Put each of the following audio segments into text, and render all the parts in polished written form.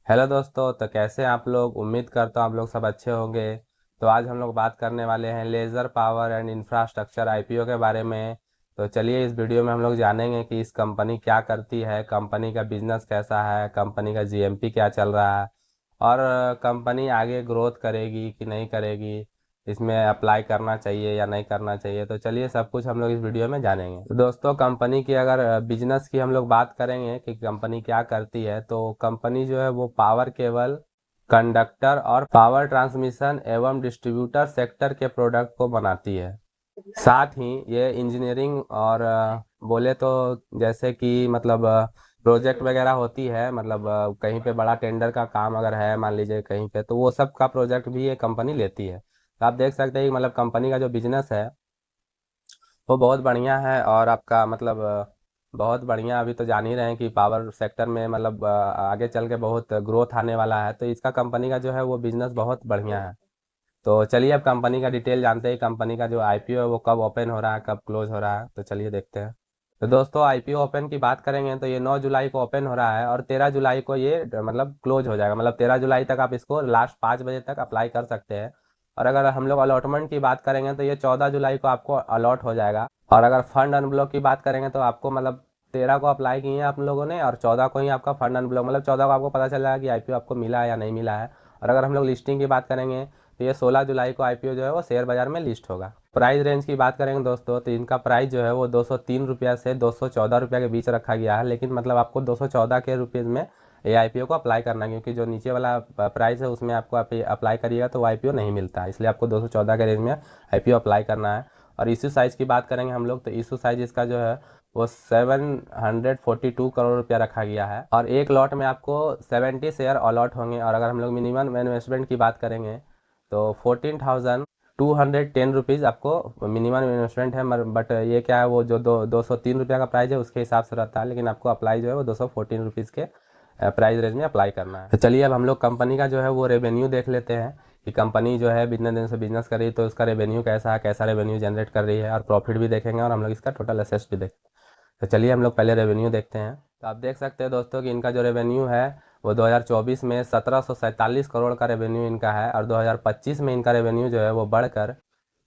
Hello दोस्तों, तो कैसे हैं आप लोग। उम्मीद करता हूँ आप लोग सब अच्छे होंगे। तो आज हम लोग बात करने वाले हैं laser power and infrastructure IPO के बारे में। तो चलिए इस वीडियो में हम लोग जानेंगे कि इस कंपनी क्या करती है, कंपनी का बिजनेस कैसा है, कंपनी का जीएमपी क्या चल रहा है और कंपनी आगे ग्रोथ करेगी कि नहीं करेगी, इसमें अप्लाई करना चाहिए या नहीं करना चाहिए। तो चलिए सब कुछ हम लोग इस वीडियो में जानेंगे। तो दोस्तों, कंपनी की अगर बिजनेस की हम लोग बात करेंगे कि कंपनी क्या करती है, तो कंपनी जो है वो पावर केबल, कंडक्टर और पावर ट्रांसमिशन एवं डिस्ट्रीब्यूटर सेक्टर के प्रोडक्ट को बनाती है। साथ ही ये इंजीनियरिंग और बोले तो जैसे कि मतलब प्रोजेक्ट वगैरह होती है, मतलब कहीं पे बड़ा टेंडर का काम अगर है मान लीजिए कहीं पे, तो वो सब का प्रोजेक्ट भी ये कंपनी लेती है। तो आप देख सकते हैं कि मतलब कंपनी का जो बिजनेस है वो बहुत बढ़िया है। और आपका मतलब बहुत बढ़िया, अभी तो जान ही रहे हैं कि पावर सेक्टर में मतलब आगे चल के बहुत ग्रोथ आने वाला है। तो इसका कंपनी का जो है वो बिजनेस बहुत बढ़िया है। तो चलिए अब कंपनी का डिटेल जानते हैं। कंपनी का जो आईपीओ है वो कब ओपन हो रहा है, कब क्लोज हो रहा है, तो चलिए देखते हैं। तो दोस्तों, आईपीओ ओपन की बात करेंगे तो ये 9 जुलाई को ओपन हो रहा है और 13 जुलाई को ये मतलब क्लोज हो जाएगा। मतलब 13 जुलाई तक आप इसको लास्ट 5 बजे तक अप्लाई कर सकते हैं। और अगर हम लोग अलॉटमेंट की बात करेंगे तो ये 14 जुलाई को आपको अलॉट हो जाएगा। और अगर फंड अनब्लॉक की बात करेंगे तो आपको मतलब 13 को अप्लाई किए हैं आप लोगों ने और 14 को ही आपका फंड अनब्लॉक, मतलब 14 को आपको पता चल जाएगा कि आईपीओ आपको मिला है या नहीं मिला है। और अगर हम लोग लिस्टिंग की बात करेंगे तो ये 16 जुलाई को आईपीओ जो है वो शेयर बाजार में लिस्ट होगा। प्राइस रेंज की बात करेंगे दोस्तों तो इनका प्राइस जो है वो 203 रुपया से 214 रुपया के बीच रखा गया है। लेकिन मतलब आपको 214 के रुपीज़ में ये आईपीओ को अप्लाई करना है, क्योंकि जो नीचे वाला प्राइस है उसमें आपको अप्लाई करिएगा तो वो आईपीओ नहीं मिलता है। इसलिए आपको 214 के रेंज में आईपीओ अप्लाई करना है। और इशू साइज़ की बात करेंगे हम लोग तो इशू साइज इसका जो है वो 742 करोड़ रुपया रखा गया है। और एक लॉट में आपको 70 शेयर अलॉट होंगे। और अगर हम लोग मिनिमम इन्वेस्टमेंट की बात करेंगे तो 14,210 आपको मिनिमम इन्वेस्टमेंट है। बट ये क्या है, वो जो 203 रुपया का प्राइस है उसके हिसाब से रहता है, लेकिन आपको अप्लाई जो है वो 214 रुपीज़ के प्राइस रेंज में अप्लाई करना है। तो चलिए अब हम लोग कंपनी का जो है वो रेवेन्यू देख लेते हैं कि कंपनी जो है बिजनेस दिन से बिजनेस कर रही है तो उसका रेवेन्यू कैसा है, कैसा रेवेन्यू जनरेट कर रही है, और प्रॉफिट भी देखेंगे और हम लोग इसका टोटल एसेट्स भी देखेंगे। तो चलिए हम लोग पहले रेवेन्यू देखते हैं। तो आप देख सकते हैं दोस्तों कि इनका जो रेवेन्यू है वो 2024 में 1747 करोड़ का रेवेन्यू इनका है। और 2025 में इनका रेवेन्यू जो है वो बढ़कर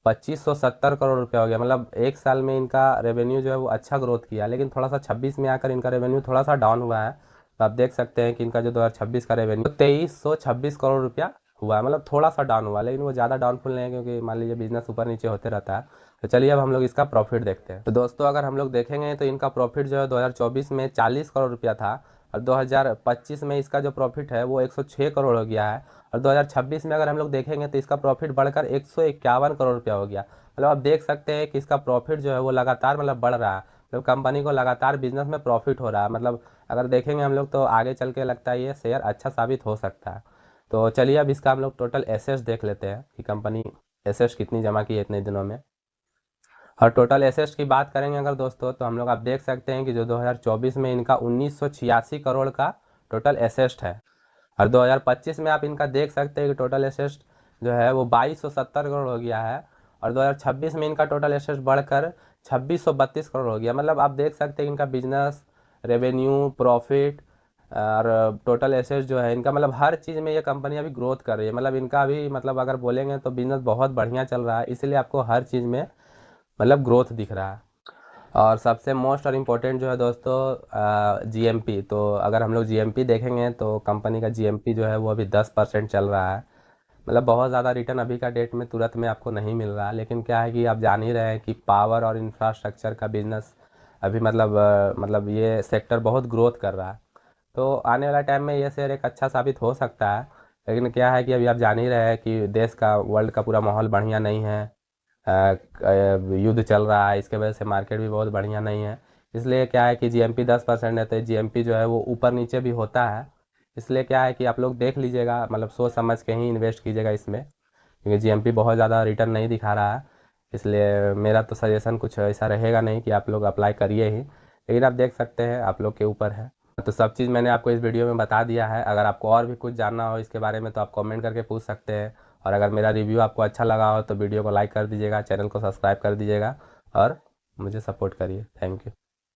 2570 करोड़ रुपया हो गया। मतलब एक साल में इनका रेवेन्यू जो है वो अच्छा ग्रोथ किया, लेकिन थोड़ा सा 26 में आकर इनका रेवेन्यू थोड़ा सा डाउन हुआ है। तो आप देख सकते हैं कि इनका जो 2026 का रेवेन्यू 2326 करोड़ रुपया हुआ है। मतलब थोड़ा सा डाउन हुआ, लेकिन वो ज़्यादा डाउनफुल नहीं है, क्योंकि मान लीजिए बिजनेस ऊपर नीचे होते रहता है। तो चलिए अब हम लोग इसका प्रॉफिट देखते हैं। तो दोस्तों, अगर हम लोग देखेंगे तो इनका प्रॉफिट जो है 2024 में 40 करोड़ रुपया था और 2025 में इसका जो प्रॉफिट है वो 106 करोड़ हो गया है। और 2026 में अगर हम लोग देखेंगे तो इसका प्रॉफिट बढ़कर 151 करोड़ रुपया हो गया। मतलब आप देख सकते हैं कि इसका प्रॉफिट जो है वो लगातार मतलब बढ़ रहा है। मतलब कंपनी को लगातार बिजनेस में प्रॉफिट हो रहा है। मतलब अगर देखेंगे हम लोग तो आगे चल के लगता है ये शेयर अच्छा साबित हो सकता है। तो चलिए अब इसका हम लोग टोटल एसेट्स देख लेते हैं कि कंपनी एसेट्स कितनी जमा की है इतने दिनों में। और टोटल एसेट्स की बात करेंगे अगर दोस्तों तो हम लोग आप देख सकते हैं कि जो 2024 में इनका 1986 करोड़ का टोटल एसेट्स है। और 2025 में आप इनका देख सकते हैं कि टोटल एसेट्स जो है वो 2270 करोड़ हो गया है। और 2026 में इनका टोटल एसेट्स बढ़कर 2632 करोड़ हो गया। मतलब आप देख सकते हैं इनका बिजनेस, रेवेन्यू, प्रॉफिट और टोटल एसेट्स जो है इनका, मतलब हर चीज़ में ये कंपनी अभी ग्रोथ कर रही है। मतलब इनका अभी मतलब अगर बोलेंगे तो बिजनेस बहुत बढ़िया चल रहा है, इसीलिए आपको हर चीज़ में मतलब ग्रोथ दिख रहा है। और सबसे मोस्ट और इम्पोर्टेंट जो है दोस्तों जीएमपी। तो अगर हम लोग जीएमपी देखेंगे तो कंपनी का जीएमपी जो है वो अभी 10% चल रहा है। मतलब बहुत ज़्यादा रिटर्न अभी का डेट में तुरंत में आपको नहीं मिल रहा, लेकिन क्या है कि आप जान ही रहे हैं कि पावर और इंफ्रास्ट्रक्चर का बिजनेस अभी मतलब ये सेक्टर बहुत ग्रोथ कर रहा है। तो आने वाला टाइम में ये शेयर एक अच्छा साबित हो सकता है। लेकिन क्या है कि अभी आप जान ही रहे हैं कि देश का, वर्ल्ड का पूरा माहौल बढ़िया नहीं है। युद्ध चल रहा है, इसके वजह से मार्केट भी बहुत बढ़िया नहीं है। इसलिए क्या है कि जीएमपी 10% है तो जीएमपी जो है वो ऊपर नीचे भी होता है। इसलिए क्या है कि आप लोग देख लीजिएगा, मतलब सोच समझ के ही इन्वेस्ट कीजिएगा इसमें, क्योंकि जीएमपी बहुत ज़्यादा रिटर्न नहीं दिखा रहा है। इसलिए मेरा तो सजेशन कुछ ऐसा रहेगा नहीं कि आप लोग अप्लाई करिए ही, लेकिन आप देख सकते हैं, आप लोग के ऊपर है। तो सब चीज़ मैंने आपको इस वीडियो में बता दिया है। अगर आपको और भी कुछ जानना हो इसके बारे में तो आप कमेंट करके पूछ सकते हैं। और अगर मेरा रिव्यू आपको अच्छा लगा हो तो वीडियो को लाइक कर दीजिएगा, चैनल को सब्सक्राइब कर दीजिएगा और मुझे सपोर्ट करिए। Thank you.